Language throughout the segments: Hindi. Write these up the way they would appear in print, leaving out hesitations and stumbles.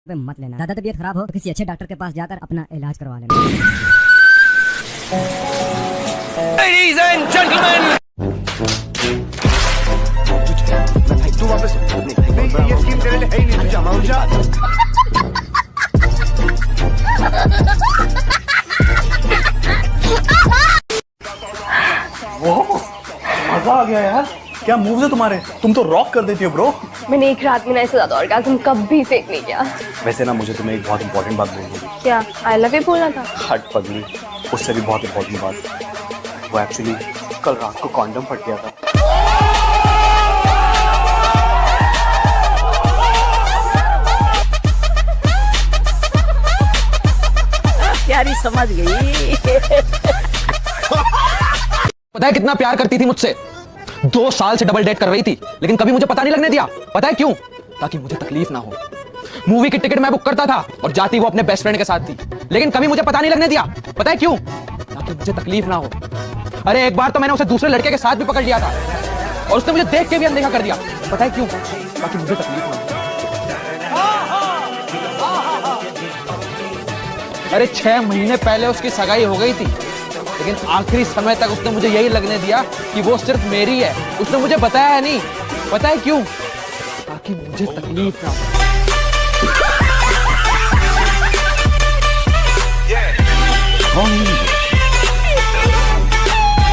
पे मत लेना। ज्यादा तबीयत खराब हो तो किसी अच्छे डॉक्टर के पास जाकर अपना इलाज करवा लेना। Ladies and gentlemen, तू वापस नहीं, ये स्कीम तेरे लिए है ही नहीं, तू जा माउंट जा। मजा आ गया यार, क्या मूव्स है तुम्हारे, तुम तो रॉक कर देती हो ब्रो। मैंने एक रात में ऐसे ज्यादा ऑर्गेज़म कभी फेक नहीं किया। वैसे ना मुझे तुम्हें एक बहुत इंपॉर्टेंट बात बोलनी थी। क्या आई लव यू बोलना था? हट पगली, उससे भी बहुत इंपॉर्टेंट बात। वो एक्चुअली कल रात को कॉन्डम फट गया था। प्यारी समझ गई। पता है कितना प्यार करती थी मुझसे? 2 साल से डबल डेट कर रही थी, लेकिन कभी मुझे पता नहीं लगने दिया। पता है क्यों? ताकि मुझे तकलीफ ना हो। मूवी की टिकट मैं बुक करता था और जाती वो अपने बेस्ट फ्रेंड के साथ थी, लेकिन कभी मुझे पता नहीं लगने दिया। पता है क्यों? ताकि मुझे तकलीफ ना हो। अरे एक बार तो मैंने उसे दूसरे लड़के के साथ भी पकड़ लिया था और उसने मुझे देख के भी अनदेखा कर दिया। पता है क्यों? ताकि मुझे तकलीफ ना हो। अरे 6 महीने पहले उसकी सगाई हो गई थी, लेकिन आखिरी समय तक उसने मुझे यही लगने दिया कि वो सिर्फ मेरी है। उसने मुझे बताया नहीं। पता है क्यों? ताकि मुझे तकलीफ ना हो।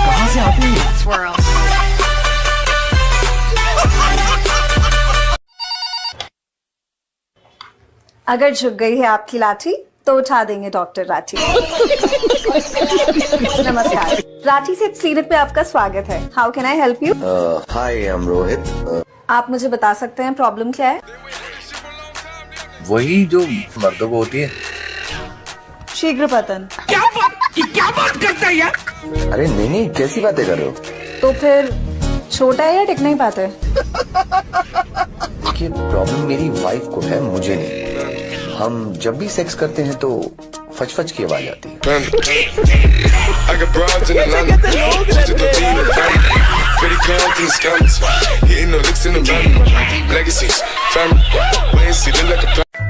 कहां से आती है? अगर झुक गई है आपकी लाठी तो उठा देंगे डॉक्टर राठी। नमस्कार, राठी से क्लिनिक पे आपका स्वागत है। How can I help you? Hi, I am Rohit. आप मुझे बता सकते हैं प्रॉब्लम क्या है? वही जो मर्दों को होती है। शीघ्र पतन। क्या बात करता है यार? अरे नहीं, कैसी बातें कर रहे हो? तो फिर छोटा है या टिक नहीं पाते? देखिए, प्रॉब्लम मेरी वाइफ को है, मुझे नहीं। हम जब भी सेक्स करते हैं तो फच की आवाज आती है।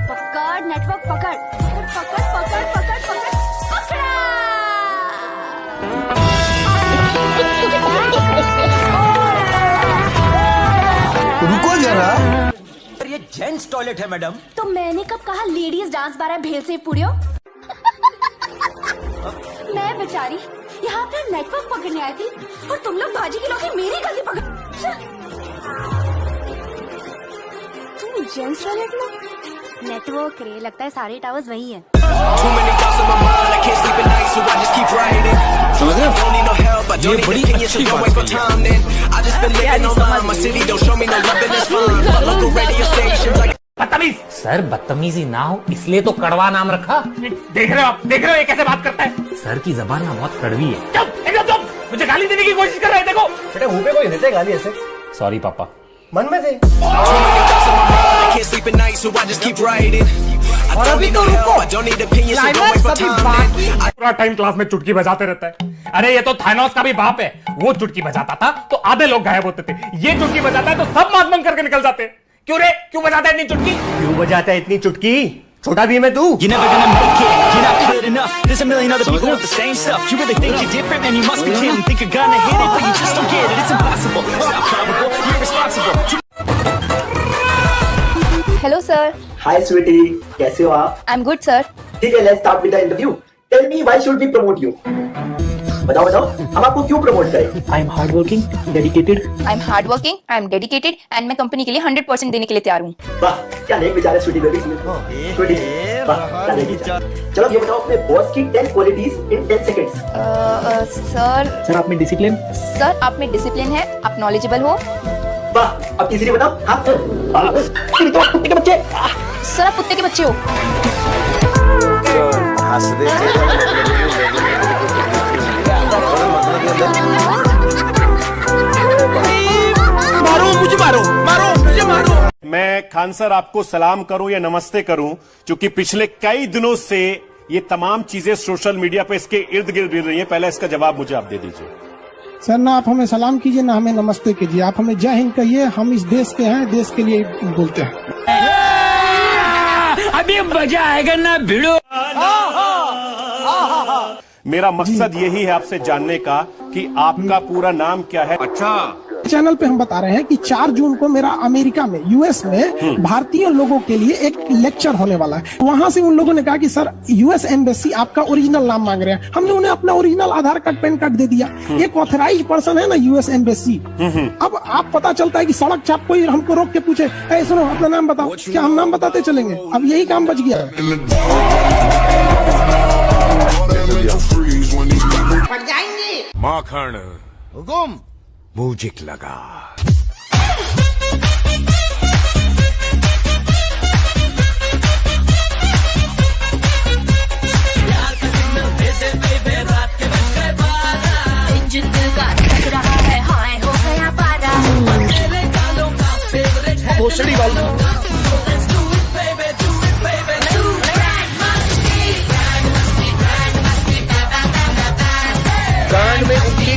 पकड़ नेटवर्क पकड़ पकड़ पकड़ पकड़ पकड़ रुको जरा, ये जेंट्स टॉयलेट है मैडम। तो मैंने कब कहा लेडीज डांस बार भेल से पुड़ियो। मैं बेचारी यहाँ पे नेटवर्क पकड़ने आई थी और तुम लोग बाजी की लोग मेरी गलती पकड़। तुम जेंट्स टॉयलेट में नेटवर्क रे, लगता है सारे टावर्स वही है। ये बड़ी अच्छी बात बदतमीज। सर बदतमीजी ना हो इसलिए तो कड़वा नाम रखा। देख रहे हो आप, देख रहे हो ये कैसे बात करता है? सर की जबान ना बहुत कड़वी है। चुप, एकदम चुप। मुझे गाली देने की कोशिश कर रहे हैं। देखो बेटा, मुंह पे कोई देते है गाली ऐसे? सॉरी पापा। मन में थे। और अभी तो रुको, क्लाइमैक्स अभी बाकी। पूरा टाइम क्लास में चुटकी बजाते रहता है। अरे ये तो थानोस का भी बाप है। वो चुटकी बजाता था तो आधे लोग गायब होते थे। ये चुटकी बजाता है तो सब मास बंद करके निकल जाते। क्यों रे, क्यों बजाता है इतनी चुटकी? क्यों बजाता है इतनी चुटकी? छोटा भी मैं तू। Hello sir. हाय स्वीटी, कैसे हो आप? I am good sir. ठीक है, let's start with the interview. Tell me why should we promote you? बताओ, हम आपको क्यों प्रमोट करें? I am hard working, dedicated. I am hard working, I am dedicated and मैं कंपनी के लिए 100% देने के लिए तैयार हूँ। वाह, क्या नेक विचार है स्वीटी बेबी। स्वीटी, वाह, क्या नेक विचार। चलो ये बताओ अपने बॉस की 10 क्वालिटीज इन 10 सेकंड्स। सर आप में डिसिप्लिन। सर आप में डिसिप्लिन है, आप नॉलेजेबल हो। वाह, अब तीसरी बताओ। हाँ, कुत्ते के बच्चे। सर आप कुत्ते के बच्चे हो। मारो मुझे, मारो मारो मुझे, मारो। मैं खान सर आपको सलाम करूं या नमस्ते करूं, क्योंकि पिछले कई दिनों से ये तमाम चीजें सोशल मीडिया पे इसके इर्द गिर्द गिर रही हैं। पहले इसका जवाब मुझे आप दे दीजिए। सर, ना आप हमें सलाम कीजिए ना हमें नमस्ते कीजिए, आप हमें जय हिंद कहिए। हम इस देश के हैं, देश के लिए बोलते हैं। अभी मजा आएगा ना भिड़ो। मेरा मकसद यही है आपसे जानने का कि आपका पूरा नाम क्या है। अच्छा, चैनल पे हम बता रहे हैं कि 4 जून को मेरा अमेरिका में यूएस में भारतीय लोगों के लिए एक लेक्चर होने वाला है। वहां से उन लोगों ने कहा कि सर यूएस एम्बेसी आपका ओरिजिनल नाम मांग रहे हैं। हमने उन्हें अपना ओरिजिनल आधार कार्ड पैन कार्ड दे दिया। एक ऑथराइज्ड पर्सन है ना यूएस एम्बेसी। अब आप पता चलता है कि सड़क चाप कोई हमको रोक के पूछे, ऐ सुनो अपना नाम बताओ, क्या हम नाम बताते चलेंगे? अब यही काम बच गया। माखन हुकुम म्यूजिक लगा। भोसड़ी वाली गान में उंगली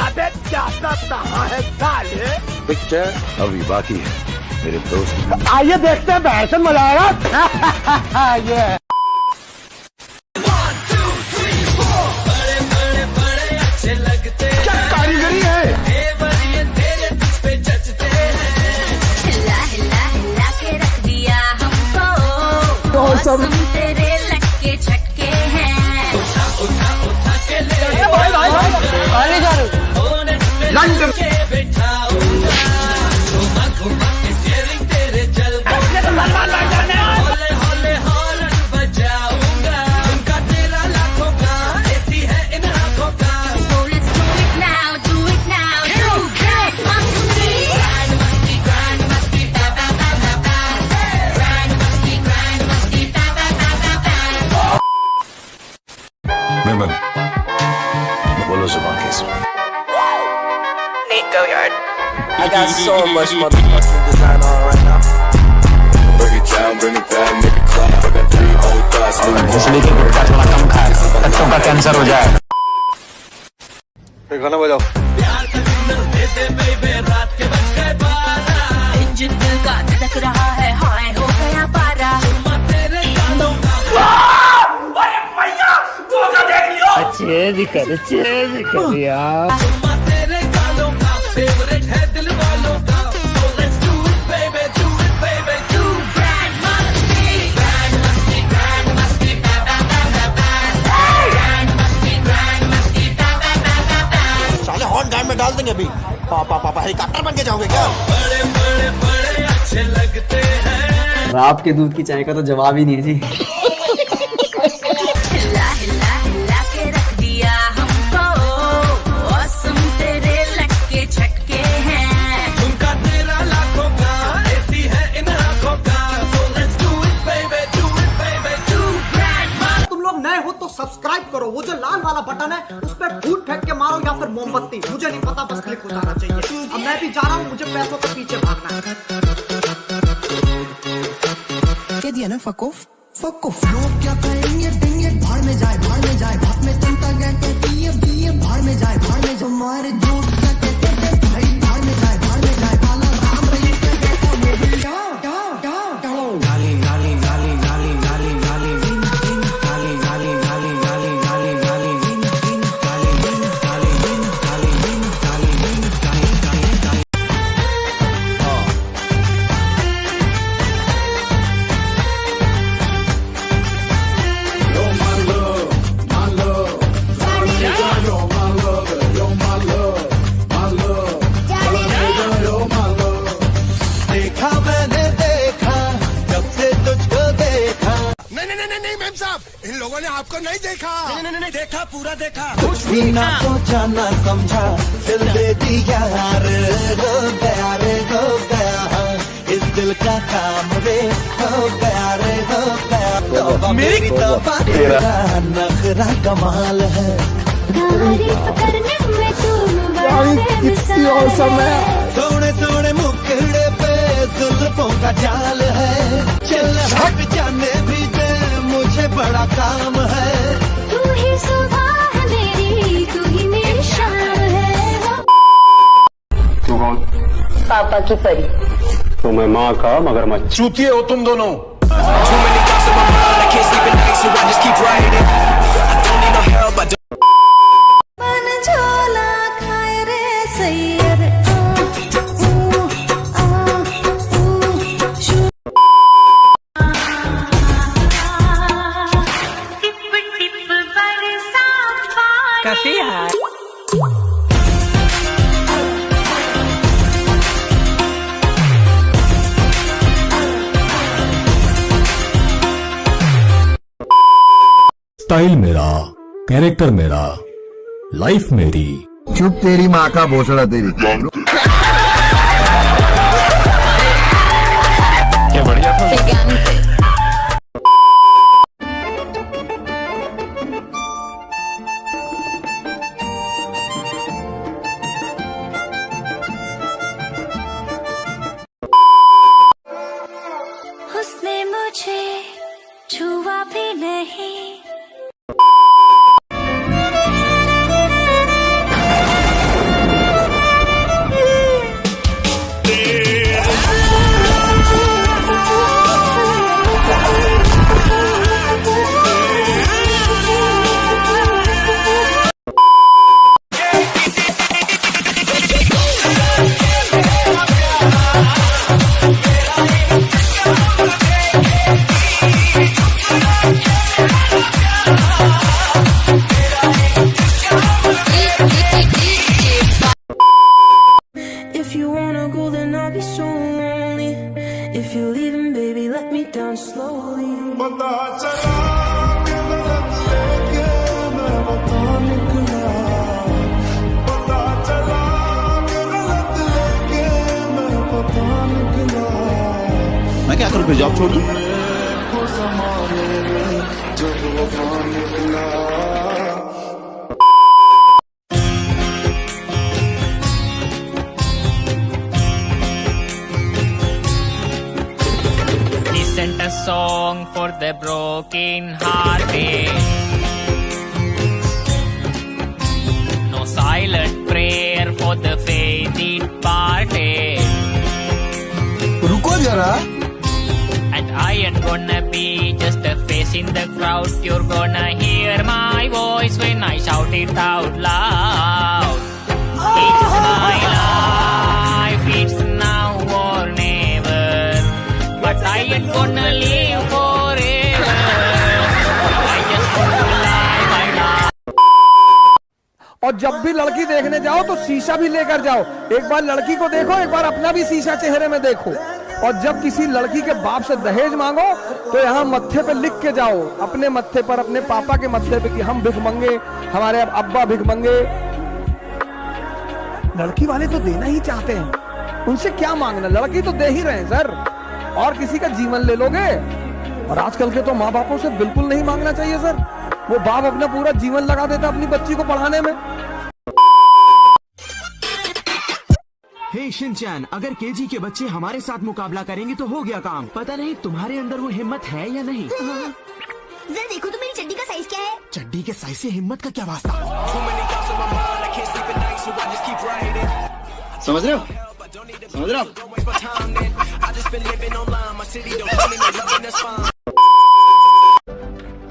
अबे क्या कहा है साले? पिक्चर अभी बाकी है मेरे दोस्त। आइए देखते हैं, बैठकर मजा आएगा। ये क्या कारीगरी है? सब तेरे लटके छटके हैं। लंदन बोलो जुबान कैसे? Nico yard. I got so much motherfucking design on right now. Bring it down, bring it down, make it clap. I got 3 whole thoughts. इसलिए कि गुटखा थोड़ा कम खाए, तत्वों का कैंसर हो जाए। गाना बजाओ। इंजन दिल का धड़क रहा है, हाय हो गया पारा। चेज कर यार। साले हॉट गार्ड में डाल देंगे अभी। पापा हेलीकॉप्टर बन के जाओगे क्या? बड़े अच्छे लगते हैं। आपके दूध की चाय का तो जवाब ही नहीं जी। सब्सक्राइब करो, वो जो लाल वाला बटन है उस पर फूट फेंक के मारो या फिर मोमबत्ती, मुझे नहीं पता, बस क्लिक हो जाना चाहिए। अब मैं भी जा रहा हूँ, मुझे पैसों के पीछे भागना है। क्या दिया ना फकोफ लोग क्या करेंगे, देंगे भाड़ में जाए बात में चिंता क्या कहती है, भाड़ में जाए तुम्हारे दोस्त क्या कहते हैं, भाई भाड़ में जाए काला राम रही कैसा मोबिल क्या गाली गाली गाली गाली गाली गाली गाली गाली गाली गाली गाली गाली गाली गाली देखा मैंने देखा जब से तुझको देखा। नहीं मैम साहब, इन लोगों ने आपको नहीं देखा। नहीं देखा, पूरा देखा। कुछ भी ना सोचा ना समझा, दिल दे दिया रे, हो गया रे, हो गया। इस दिल का काम रे, हो गया रे, हो गया। मेरी तोबा तेरा नखरा कमाल है। सोने सोने मुखड़े पे जुल्फों का जाल है, चल हट जाने भी दे, मुझे बड़ा काम है। तू ही सुबह है मेरी, तू ही मेरी शाम है। पापा की परी। तो मैं माँ का मगरमच्छ। चूतिए हो तुम दोनों। कैसी है? स्टाइल मेरा, कैरेक्टर मेरा, लाइफ मेरी। चुप तेरी माँ का भोसड़ा तेरी। क्या बढ़िया था। उसने मुझे छुआ भी नहीं। If you wanna go, then I'll be so lonely. If you're leaving, baby, let me down slowly. पता चला कि गलत लेके मैं बता निकला। पता चला कि गलत लेके मैं बता निकला। मैं क्या करूं फिर, जॉब छोड़ दूं? वो ज़माने में जब वफा निकला। Sent a song for the broken hearted. No silent prayer for the fainted parted. रुको जरा। And I ain't gonna be just a face in the crowd. You're gonna hear my voice when I shout it out loud. It's my life, it's now or never. But I ain't gonna live forever. I just want to live my life. और जब भी लड़की देखने जाओ तो शीशा भी लेकर जाओ। एक बार लड़की को देखो, एक बार अपना भी शीशा चेहरे में देखो। और जब किसी लड़की के बाप से दहेज मांगो तो यहाँ मत्थे पे लिख के जाओ, अपने मत्थे पर, अपने पापा के मत्थे पे, कि हम भिख मंगे, हमारे अब्बा भिख मंगे। लड़की वाले तो देना ही चाहते हैं, उनसे क्या मांगना, लड़की तो दे ही रहे हैं सर। और किसी का जीवन ले लोगे। और आजकल के तो माँ बापों से बिल्कुल नहीं मांगना चाहिए सर। वो बाप अपना पूरा जीवन लगा देता अपनी बच्ची को पढ़ाने में। हे शिनचैन, अगर केजी के बच्चे हमारे साथ मुकाबला करेंगे तो हो गया काम। पता नहीं तुम्हारे अंदर वो हिम्मत है या नहीं। जरा देखो तो मेरी चड्डी का साइज क्या है। चड्डी के साइज से हिम्मत का क्या वास्ता। समझ रहे हो? समझ रहे हो?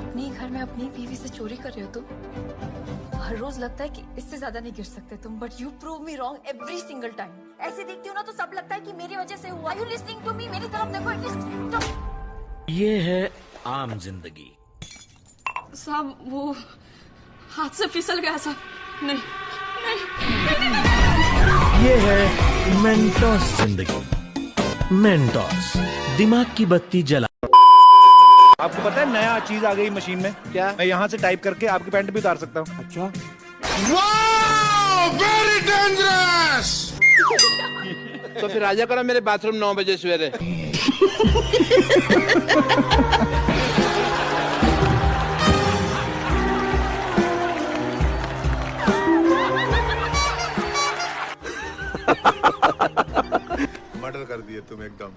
अपने घर में अपनी बीवी से चोरी कर रहे हो तुम। हर रोज लगता है कि इससे ज्यादा नहीं गिर सकते तुम, but you prove me wrong every single time. ऐसे देखती हो ना तो सब लगता है कि मेरी वजह से हुआ। You listening to me? मेरी तरफ देखो एटलीस्ट। ये है आम जिंदगी। साहब वो हाथ से फिसल गया साहब। नहीं नहीं। ये है मेंटोस जिंदगी। मेंटोस दिमाग की बत्ती जला। आपको पता है नया चीज आ गई मशीन में? क्या? मैं यहाँ से टाइप करके आपकी पैंट भी उतार सकता हूँ। अच्छा, वेरी डेंजरस। तो फिर आजा करो मेरे बाथरूम 9 बजे सवेरे। मर्डर कर दिए तुम एकदम।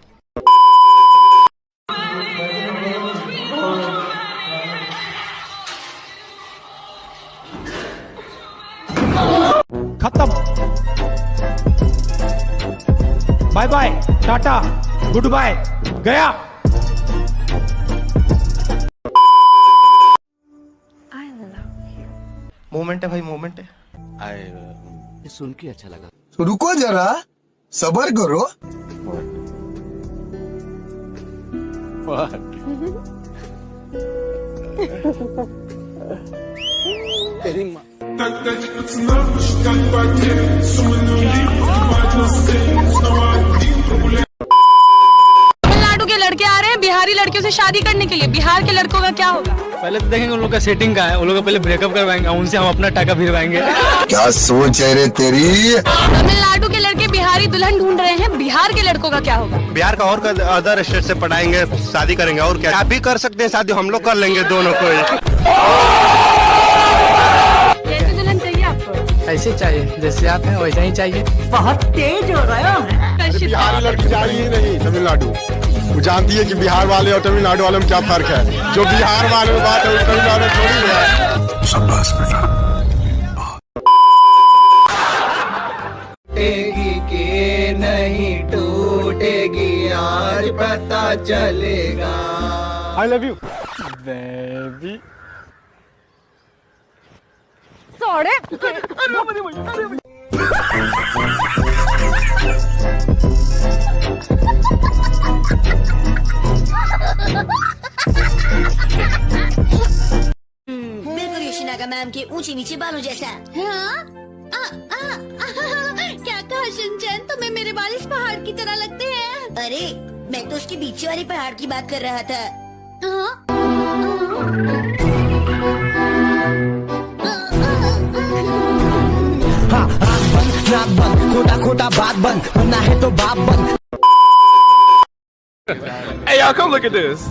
खत्म। Bye bye, tata, good bye, गया। मोमेंट है भाई, मोमेंट है। ये सुन के अच्छा लगा। रुको जरा, सबर करो। तेरी माँ। तमिलनाडु के लड़के आ रहे हैं बिहारी लड़कियों से शादी करने के लिए, बिहार के लड़कों का क्या होगा? पहले तो देखेंगे उन लोग का सेटिंग का है, उन लोग का पहले ब्रेकअप करवाएंगे, उनसे हम अपना टाका भिजवाएंगे। क्या सोच है रे तेरी? तमिलनाडु के लड़के बिहारी दुल्हन ढूंढ रहे हैं, बिहार के लड़कों का क्या होगा? बिहार का और अदर स्टेट से पढ़ाएंगे, शादी करेंगे, और क्या। आप भी कर सकते हैं शादी, हम लोग कर लेंगे दोनों को। कैसी दुल्हन चाहिए आपको? ऐसे चाहिए जैसे आप हैं वैसा ही चाहिए। बहुत तेज हो रहे हो। बिहारी लड़की चाहिए ही नहीं तमिलनाडु। वो जानती है कि बिहार वाले और तमिलनाडु वाले में क्या फर्क है। जो बिहार वाले में बात है वो तमिलनाडु में थोड़ी है। शाबाश बेटा। टूटेगी कि नहीं टूटेगी आज पता चलेगा। I love you baby. सोड़े बिल्कुल योशिनागा मैम के ऊंचे नीचे बालों जैसा। हाँ? क्या कहा शिनचैन, तुम्हें मेरे बाल इस पहाड़ की तरह लगते हैं? अरे मैं तो उसके पीछे वाले पहाड़ की बात कर रहा था। नाक बंद, खोटा खोटा बात बंद, बनना है तो बाप बंद। Hey y'all, come look at this.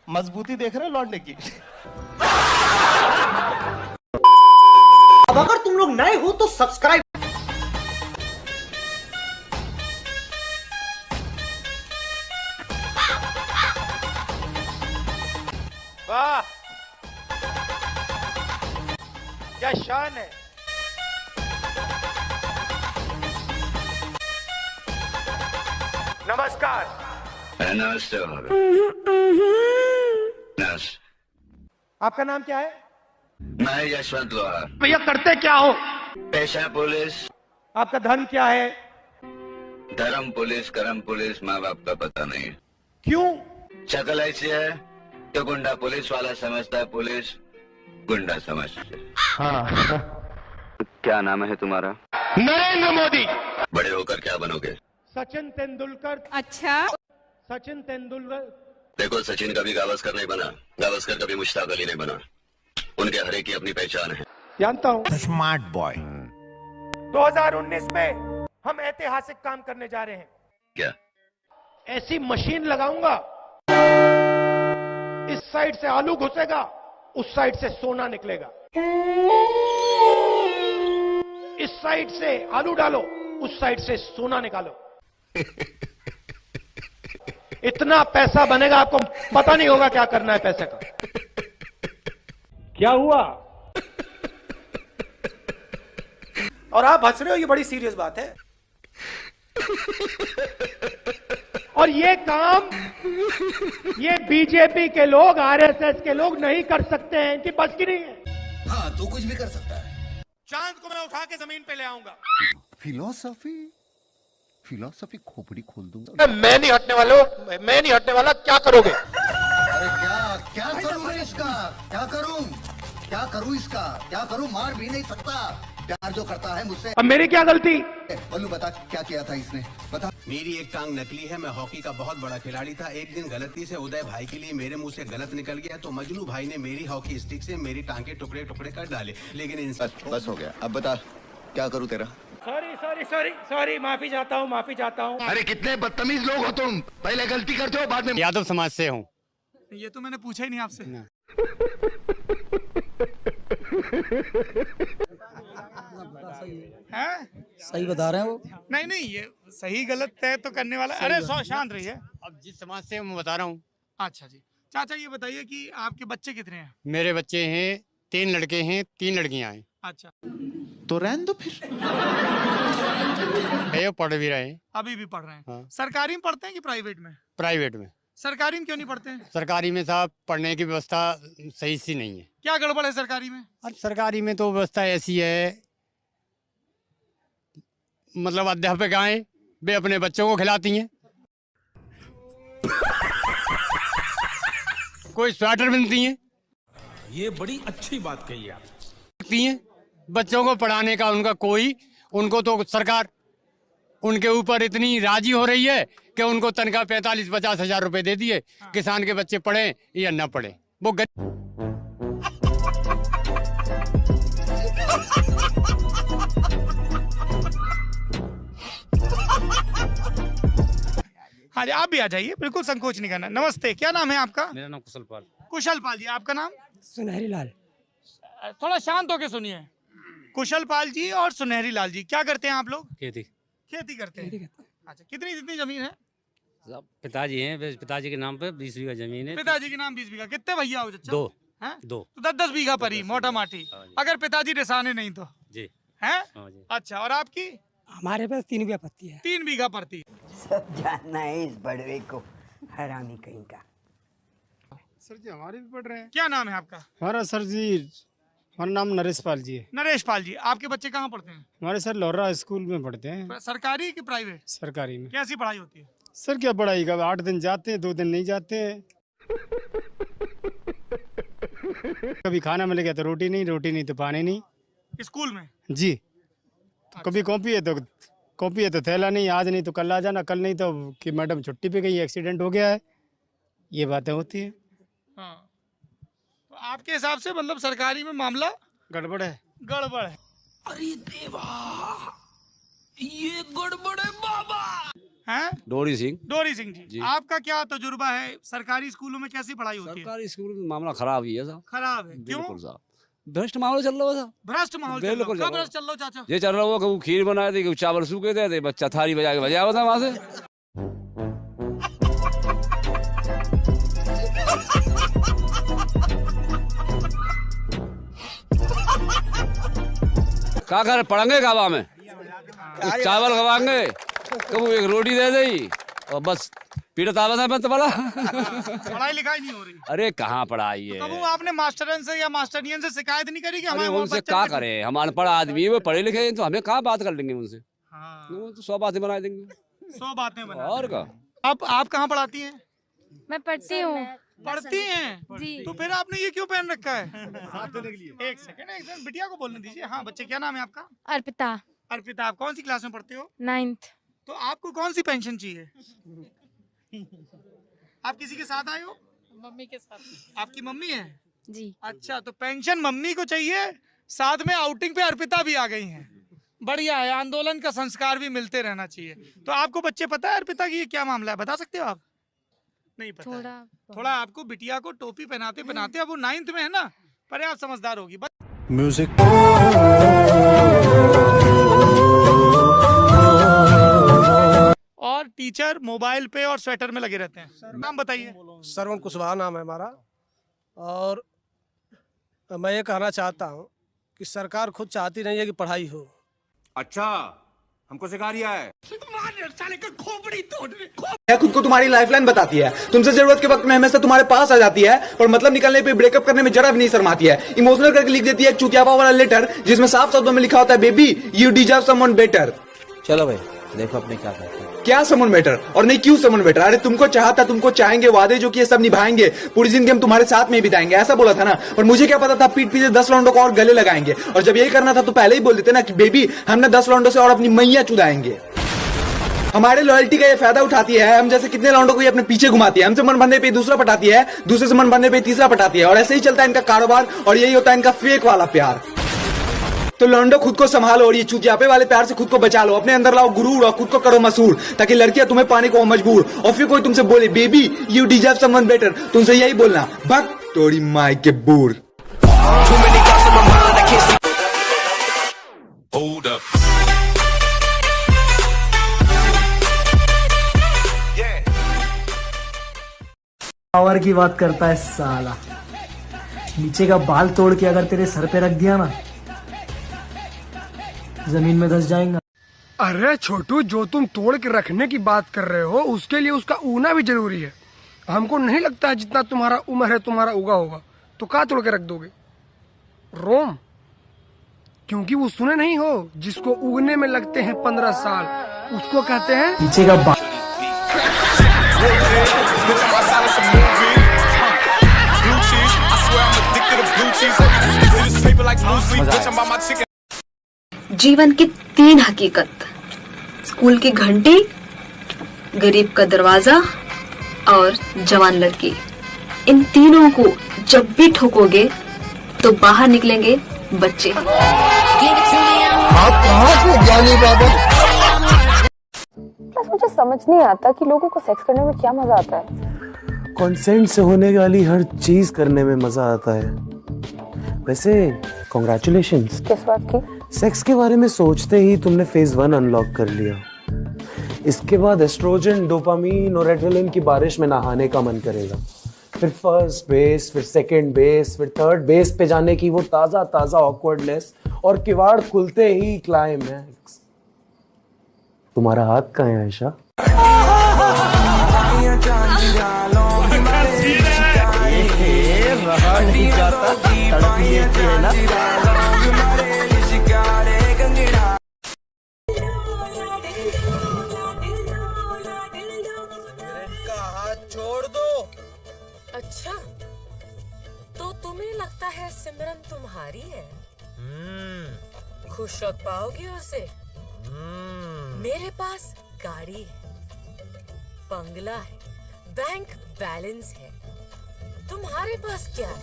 मजबूती देख रहे हो लौटने की। अब अगर तुम लोग नए हो तो सब्सक्राइब। वाह क्या शान है। नमस्कार। नमस्ते। आपका नाम क्या है? मैं यशवंत लोहार। भैया करते क्या हो? पेशा पुलिस। आपका धर्म क्या है? धर्म पुलिस, करम पुलिस, माँ बाप का पता नहीं। क्यों? शक्ल ऐसी है तो गुंडा पुलिस वाला समझता है, पुलिस गुंडा समझते। हाँ। क्या नाम है तुम्हारा? नरेंद्र मोदी। बड़े होकर क्या बनोगे? सचिन तेंदुलकर। अच्छा सचिन तेंदुलकर। देखो सचिन कभी गावस्कर नहीं बना, गावस्कर कभी मुश्ताक अली नहीं बना। उनके हर एक की अपनी पहचान है। जानता हूँ। Smart boy. 2019 में हम ऐतिहासिक काम करने जा रहे हैं। क्या? ऐसी मशीन लगाऊंगा, इस साइड से आलू घुसेगा, उस साइड से सोना निकलेगा। इस साइड से आलू डालो, उस साइड से सोना निकालो। इतना पैसा बनेगा, आपको पता नहीं होगा क्या करना है पैसे का। क्या हुआ? और आप हंस रहे हो, ये बड़ी सीरियस बात है। और ये काम ये बीजेपी के लोग, आरएसएस के लोग नहीं कर सकते हैं, इनकी बस की नहीं है। हाँ तू कुछ भी कर सकता है। चांद को मैं उठा के जमीन पे ले आऊंगा। फिलोसफी खोपड़ी खोल दूंगा। मैं नहीं हटने वाला, मैं नहीं हटने वाला। क्या करोगे? अरे क्या करूं इसका? क्या करूं इसका? क्या करूं? मार भी नहीं सकता। प्यार जो करता है मुझसे। अब मेरी क्या गलती? बोलू बता क्या किया था इसने, बता। मेरी एक टांग नकली है, मैं हॉकी का बहुत बड़ा खिलाड़ी था। एक दिन गलती से उदय भाई के लिए मेरे मुंह से गलत निकल गया, तो मजनू भाई ने मेरी हॉकी स्टिक से मेरी टांग के टुकड़े टुकड़े कर डाले। लेकिन बस हो गया, अब बता क्या करूं तेरा? सॉरी सॉरी सॉरी सॉरी, माफी चाहता हूँ, माफी चाहता हूँ। अरे कितने बदतमीज लोग हो तुम, पहले गलती करते हो बाद में। यादव समाज से हूँ। ये तो मैंने पूछा ही नहीं आपसे। हैं? सही बता रहे हैं वो। नहीं नहीं, ये सही गलत तय तो करने वाला। अरे शांत रहिए। अब जिस समाज से मैं बता रहा हूँ। अच्छा जी, चाचा ये बताइए कि आपके बच्चे कितने हैं? मेरे बच्चे हैं 3 लड़के हैं 3 लड़कियां हैं। अच्छा, तो रहने दो फिर। ये पढ़ भी रहे हैं। अभी भी पढ़ रहे हैं। हाँ। सरकारी में पढ़ते हैं कि प्राइवेट में? प्राइवेट में। सरकारी में क्यों नहीं पढ़ते हैं? सरकारी में साहब पढ़ने की व्यवस्था सही सी नहीं है। क्या गड़बड़ है सरकारी में? और सरकारी में तो व्यवस्था ऐसी है, मतलब अध्यापिकाएं वे अपने बच्चों को खिलाती हैं, कोई स्वेटर बुनती हैं। ये बड़ी अच्छी बात कही आप। बच्चों को पढ़ाने का उनको तो सरकार उनके ऊपर इतनी राजी हो रही है कि उनको तनख्वाह 45-50 हजार रुपए दे दिए। किसान के बच्चे पढ़े या न पढ़े, वो हाँ जी, आप भी आ जाइए, बिल्कुल संकोच नहीं करना। नमस्ते, क्या नाम है आपका? मेरा नाम कुशल पाल। कुशल पाल जी, आपका नाम? सुनहरी लाल। थोड़ा शांत होके सुनिए। कुशल पाल जी और सुनहरी लाल जी, क्या करते हैं आप लोग? खेती करते हैं। अच्छा, कितनी जमीन है? पिताजी हैं, पिताजी के नाम पे 20 बीघा जमीन है। पिताजी के नाम 20 बीघा। कितने भैया हो चाचा? 2 हैं? 2 तो 10-10 बीघा पर ही मोटा माटी। अगर पिताजी रिसाने नहीं तो जी हैं? हाँ जी। अच्छा, और आपकी? हमारे पास 3 बीघा पत्ती है। 3 बीघा पड़ती। सब जानना है इस बड़वे को, हरामी कहीं का। सर जी हमारे भी पढ़ रहे हैं। क्या नाम है आपका? हमारा सर जी, हमारा नाम नरेश पाल जी है। नरेश पाल जी, आपके बच्चे कहाँ पढ़ते हैं? हमारे सर लोहरा स्कूल में पढ़ते हैं। सरकारी कि प्राइवेट? सरकारी में। कैसी पढ़ाई होती है? सर क्या पढ़ाई का, 8 दिन जाते हैं, 2 दिन नहीं जाते हैं। कभी खाना मिल गया तो रोटी नहीं तो पानी नहीं। स्कूल में? जी। तो कभी कॉपी है तो थैला नहीं, आज नहीं तो कल आ जाना, कल नहीं तो कि मैडम छुट्टी पे गई, एक्सीडेंट हो गया है, ये बातें होती है। हाँ। तो आपके हिसाब से मतलब सरकारी में मामला गड़बड़ है। गड़बड़ है। अरे देवा, ये गड़बड़ है बाबा। हैं? डोरी सिंह जी, आपका क्या तजुर्बा है? सरकारी स्कूलों में कैसी पढ़ाई होती है? सरकारी स्कूल में मामला खराब ही है साहब। खराब है। क्यों? बिल्कुल साहब, भ्रष्ट माहौल चल रहा है साहब। भ्रष्ट माहौल चल रहा है। कब भ्रष्ट चल रहा है चाचा? ये चल रहा हो कि खीर बनाए थे, कि चावल सूखे थे, बच्चा थाली बजा के बजाया था वहां से। क्या कर पढ़ेंगे गावा में, चावल खवाएंगे, कभी एक रोटी दे दी और बस पीड़ित आवाज है बंद वाला। पढ़ाई लिखाई नहीं हो रही। अरे कहाँ पढ़ाई है। कब आपने मास्टरन से या मास्टरियन से शिकायत नहीं करी कि हमारे उनसे क्या करे, हम अनपढ़ आदमी, वो पढ़े लिखे तो हमें कहाँ बात कर लेंगे उनसे। हाँ। तो 100 बातें बना देंगे। 100 बातें बना। और क्या। आप कहाँ पढ़ाती हैं? मैं पढ़ती हूँ। पढ़ती हैं जी। तो फिर आपने ये क्यों पहन रखा है? एक सेकंड बिटिया को बोलने दीजिए। हाँ बच्चे, क्या नाम है आपका? अर्पिता। अर्पिता, आप कौन सी क्लास में पढ़ते हो? 9th। तो आपको कौन सी पेंशन चाहिए? आप किसी के साथ आए हो? मम्मी के साथ। आपकी मम्मी है? जी। अच्छा, तो पेंशन मम्मी को चाहिए, साथ में आउटिंग पे अर्पिता भी आ गई हैं। बढ़िया है, आंदोलन का संस्कार भी मिलते रहना चाहिए। तो आपको बच्चे पता है अर्पिता की ये क्या मामला है, बता सकते हो आप? नहीं पता। थोड़ा आपको बिटिया को टोपी पहनाते पहनाते, अब वो 9th में है ना, पर आप समझदार होगी। म्यूजिक। और टीचर मोबाइल पे और स्वेटर में लगे रहते हैं। नाम बताइए। श्रवण कुशवाहा नाम है हमारा। और मैं ये कहना चाहता हूँ कि सरकार खुद चाहती नहीं है कि पढ़ाई हो। अच्छा, हमको सिखा रिया है। खुद को तुम्हारी लाइफलाइन बताती है, तुमसे जरूरत के वक्त में हमेशा तुम्हारे पास आ जाती है, और मतलब निकलने पे ब्रेकअप करने में जरा भी नहीं शर्माती है। इमोशनल करके लिख देती है एक चुतियापा वाला लेटर, जिसमें साफ शब्दों में लिखा होता है, baby you deserve someone better. चलो भाई देखो अपने क्या करते हैं। क्या समवन बेटर और नहीं क्यों समवन बेटर? अरे तुमको चाहता, तुमको चाहेंगे, वादे जो किए सब निभाएंगे, पूरी जिंदगी हम तुम्हारे साथ में बिताएंगे, ऐसा बोला था ना। और मुझे क्या पता था पीठ पीछे 10 लौंडों को और गले लगाएंगे, और जब यही करना था तो पहले ही बोल देते ना कि बेबी हमने 10 लौंडों से और अपनी मैया चुदाएंगे। हमारे लॉयल्टी का ये फायदा उठाती है, हम जैसे कितने लौंडों को ये अपने पीछे घुमाती है। हमसे मन भरने पे दूसरा पटाती है, दूसरे से मन भरने पे तीसरा पटाती है, और ऐसे ही चलता है इनका कारोबार, और यही होता है इनका फेक वाला प्यार। तो लौंडो खुद को संभालो और ये चुतियापे वाले प्यार से खुद को बचा लो। अपने अंदर लाओ गुरूर और खुद को करो मशहूर, ताकि लड़कियां तुम्हें पाने को मजबूर। और फिर कोई तुमसे बोले baby you deserve someone better, तुमसे यही बोलना भक तोड़ी माई के बूर। पावर की बात करता है साला, नीचे का बाल तोड़ के अगर तेरे सर पे रख दिया ना, जमीन में धंस जाएगा। अरे छोटू, जो तुम तोड़ के रखने की बात कर रहे हो उसके लिए उसका उगना भी जरूरी है। हमको नहीं लगता है जितना तुम्हारा उम्र है तुम्हारा उगा होगा, तो कहाँ तोड़ के रख दोगे? रोम, क्योंकि वो सुने नहीं हो, जिसको उगने में लगते हैं 15 साल उसको कहते हैं नीचे का बाल। जीवन की 3 हकीकत, स्कूल की घंटी, गरीब का दरवाजा और जवान लड़की। इन तीनों को जब भी ठोकोगे तो बाहर निकलेंगे बच्चे। आप कहाँ से ज्ञानी बाबा? बस मुझे समझ नहीं आता कि लोगों को सेक्स करने में क्या मजा आता है। कंसेंट से होने वाली हर चीज करने में मजा आता है। वैसे कॉन्ग्रेचुलेशंस। किस बात की? सेक्स के बारे में सोचते ही तुमने फेज 1 अनलॉक कर लिया। इसके बाद एस्ट्रोजन, डोपामीन और एड्रेनलिन की बारिश में नहाने का मन करेगा। फिर फर्स्ट बेस, फिर सेकंड बेस, फिर थर्ड बेस पे जाने की वो ताजा ताजा ऑकवर्डनेस, और किवाड़ खुलते ही क्लाइमैक्स। तुम्हारा हाथ कहाँ है आयशा? रहा नहीं जाता, तड़प लेती है ना। छोड़ दो। अच्छा, तो तुम्हें लगता है सिमरन तुम्हारी है? खुश रख पाओगे उसे? मेरे पास गाड़ी है, बंगला है, बैंक बैलेंस है, तुम्हारे पास क्या है?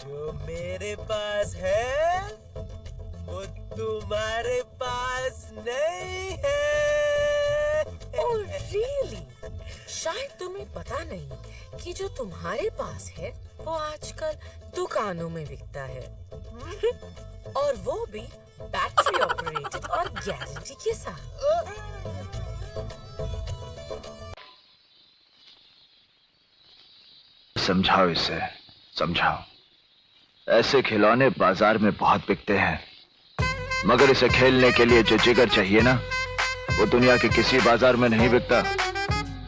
जो मेरे पास है वो तुम्हारे पास नहीं है। Oh really? शायद तुम्हें पता नहीं कि जो तुम्हारे पास है वो आजकल दुकानों में बिकता है, और वो भी बैटरी ऑपरेटेड और गारंटी के साथ। समझाओ इसे, समझाओ। ऐसे खिलौने बाजार में बहुत बिकते हैं, मगर इसे खेलने के लिए जो जिगर चाहिए ना, वो दुनिया के किसी बाजार में नहीं बिकता।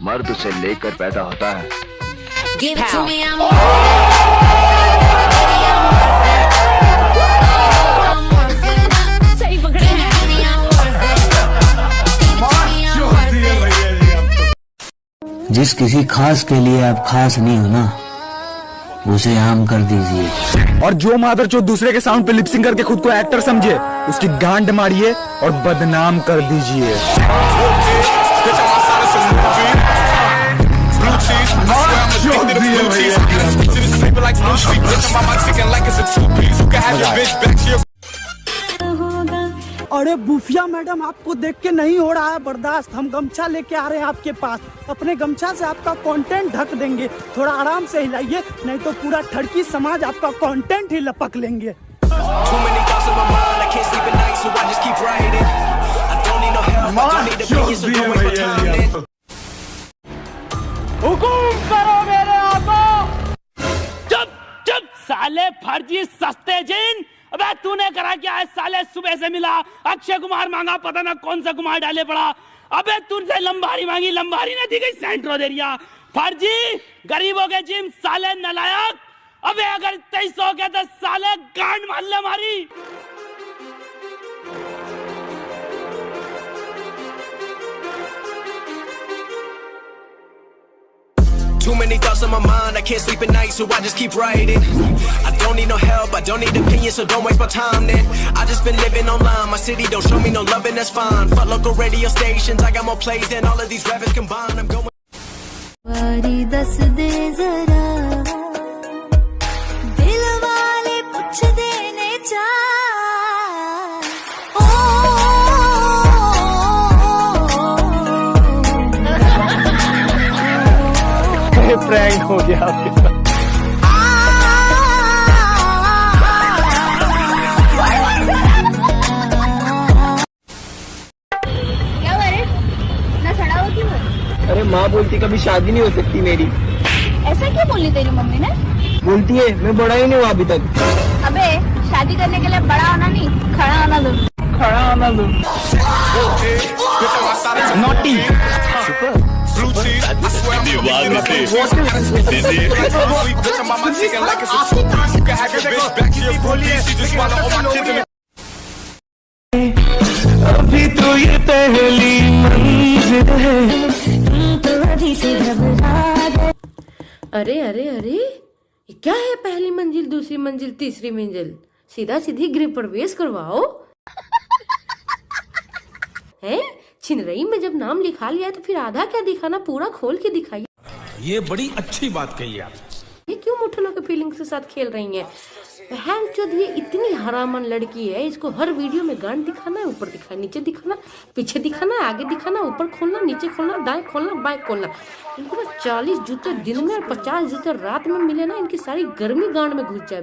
मर्द उसे लेकर पैदा होता है। Give it to me, जिस किसी खास के लिए आप खास नहीं हो ना, उसे आम कर दीजिए। और जो मादरचोद दूसरे के साउंड पे लिपसिंग करके खुद को एक्टर समझे, उसकी गांड मारिए और बदनाम कर दीजिए। अरे बुफिया मैडम, आपको देख के नहीं हो रहा है बर्दाश्त। हम गमछा लेके आ रहे हैं आपके पास, अपने गमछा से आपका कंटेंट ढक देंगे। थोड़ा आराम से हिलाइए, नहीं तो पूरा ठरकी समाज आपका कंटेंट ही लपक लेंगे। हुकुम करो मेरे आका। चुप चुप साले फर्जी सस्ते जिन। अबे तूने करा क्या है साले? सुबह से मिला, अक्षय कुमार मांगा, पता ना कौन सा कुमार डाले पड़ा। अबे तुझसे लंबारी मांगी, लंबारी ने दी गई सेंट्रो दे दिया। फर्जी, गरीबों के जिम साले नलायक। अबे अगर 23 हो गया तो साले गांड मार ले हमारी। Too many thoughts on my mind, I can't sleep at night, so I just keep writing. I don't need no help, I don't need opinions, so don't waste my time then. I just been living online, my city don't show me no love and that's fine. Fuck local radio stations, I got more plays than all of these rappers combined. I'm going बारी दस दे जरा दिल वाले पूछ देने चा प्रैंक हो गया आपके साथ। क्या करे ना सड़ा हो क्यों है? अरे माँ बोलती कभी शादी नहीं हो सकती मेरी। ऐसा क्यों बोली तेरी मम्मी ने? बोलती है मैं बड़ा ही नहीं हुआ अभी तक। अबे शादी करने के लिए बड़ा होना नहीं, खड़ा होना दो। खड़ा होना दो। नॉटी। अभी तो ये पहली मंजिल है। अरे अरे अरे ये क्या है? पहली मंजिल, दूसरी मंजिल, तीसरी मंजिल, सीधा सीधी गृह प्रवेश करवाओ। हैं? छिनरई में जब नाम लिखा लिया तो फिर आधा क्या दिखाना, पूरा खोल के दिखाइए। ये बड़ी अच्छी बात कही आप। ये क्यों मुठनों के फीलिंग्स के साथ खेल रही हैं? बहन चोद, ये इतनी हरामन लड़की है, इसको हर वीडियो में गांड दिखाना है, ऊपर दिखाना, नीचे दिखाना, पीछे दिखाना, आगे दिखाना, ऊपर खोलना, नीचे खोलना, दाएं खोलना, बाएं खोलना। इनको ना 40 जूते दिन में और 50 जूते रात में मिले ना, इनकी सारी गर्मी गांड में घुस जाए।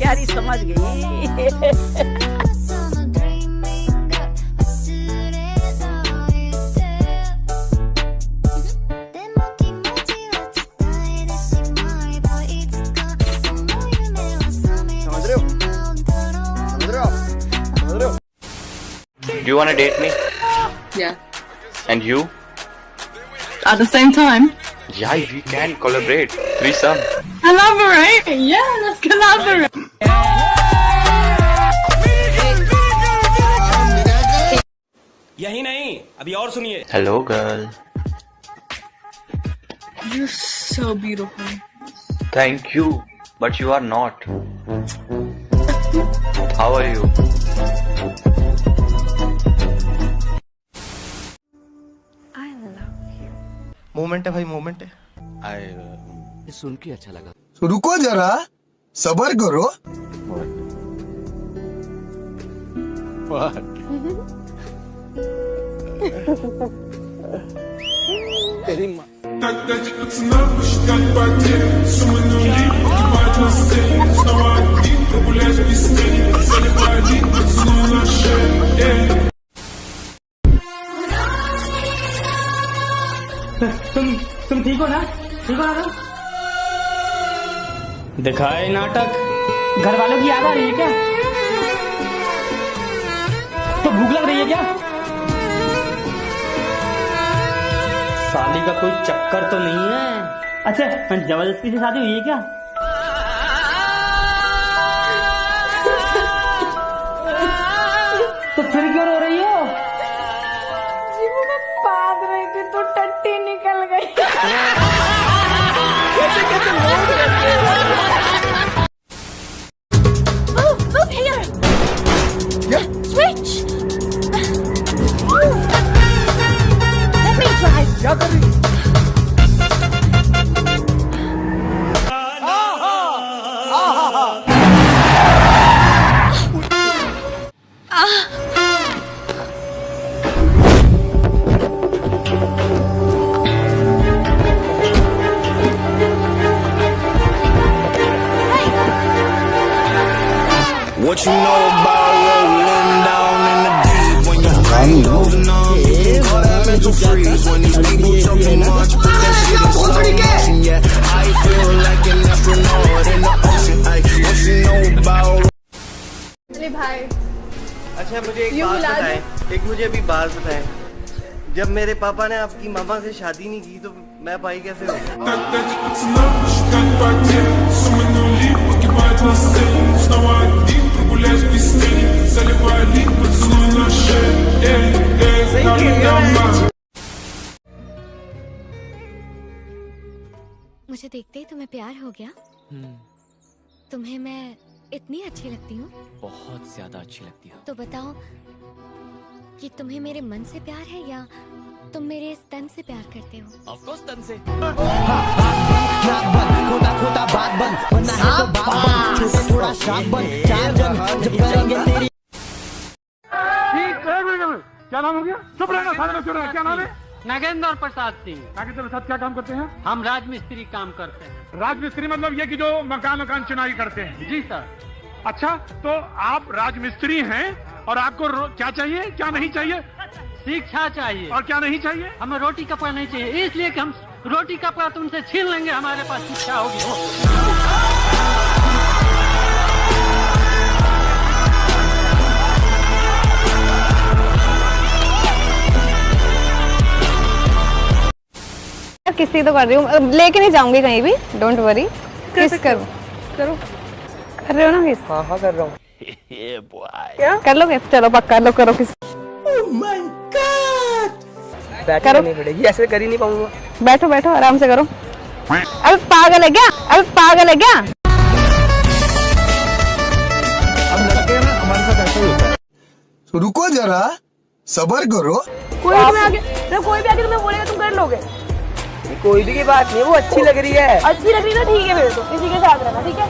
प्यारी समझ गई। Do you want to date me? Yeah. And you? At the same time? Yeah, we can collaborate. Threesome. Collaborate? Yeah, let's collaborate. यही नहीं, अभी और सुनिए। Hello, girl. You're so beautiful. Thank you, but you are not. How are you? Moment है भाई, मोमेंट है। सुन के अच्छा लगा। रुको जरा, सबर करो। तेरी माँ। तुम ठीक हो ना? ठीक हो ना? दिखाए नाटक। घर वालों की याद आ रही है क्या? तो भूख लग रही है क्या? साली का कोई चक्कर तो नहीं है? अच्छा, जबरदस्ती से शादी हुई है क्या? तो फिर क्यों रो रही हो? बात रही थी तो टट्टी निकल गई। कैसे कैसे लोग रहते हैं? Move here. Yeah. Switch. Let me drive. क्या कर रही? What you know about rolling down in the deep when your brain goes numb? You call that mental freeze when these people talk too much. Put that shit in slow motion. Yeah, I feel like an astronaut in the ocean. Ay, what you know about? अरे भाई, अच्छा मुझे एक यूं बात बुला दो। बताएं, एक मुझे अभी बात बताएं। जब मेरे पापा ने आपकी मामा से शादी नहीं की तो मैं भाई कैसे हो? मुझे देखते ही तुम्हें प्यार हो गया? तुम्हें मैं इतनी अच्छी लगती हूँ? बहुत ज्यादा अच्छी लगती है। तो बताओ कि तुम्हें मेरे मन से प्यार है या तुम मेरे इस तन से प्यार करते हो? ऑफ कोर्स तन से। खोटा खोटा बात बन बनना है तो बाप बन छोटा थोड़ा शाप बन चार जन जब करेंगे तेरी। क्या नाम हो गया? चुप रहना, सारे लोग चुप रहना। क्या नाम है? नागेंद्र प्रसाद सिंह। नागेंद्र प्रसाद क्या काम करते हैं? हम राजमिस्त्री काम करते हैं। राजमिस्त्री मतलब ये कि जो मकान चुनाई करते हैं? जी सर। अच्छा, तो आप राजमिस्त्री हैं और आपको क्या चाहिए, क्या नहीं चाहिए? शिक्षा चाहिए। और क्या नहीं चाहिए? हमें रोटी कपड़ा नहीं चाहिए, इसलिए कि हम रोटी कपड़ा तुमसे छीन लेंगे, हमारे पास शिक्षा होगी। किसी तो कर रही हूँ, लेके नहीं जाऊंगी कहीं भी, डोंट वरी। किस करो करो कर रहे हो ना किस? हाँ हाँ कर रहा हूँ। क्या कर लोगे? चलो पक्का लो, करो किस। बैठने नहीं पड़ेगी, ऐसे कर ही नहीं पाऊंगा। बैठो बैठो आराम से करो। अब पागल है क्या? अब पागल है क्या? हम लड़के ना, हमारे साथ ऐसा ही होता है। रुको जरा, सबर करो। कोई भी आगे तुम्हें बोलेगा तुम कर लोगे? कोई भी की बात नहीं, वो अच्छी लग रही है। अच्छी लग रही है तो ठीक है, फिर तो इसी के साथ रहना, ठीक है?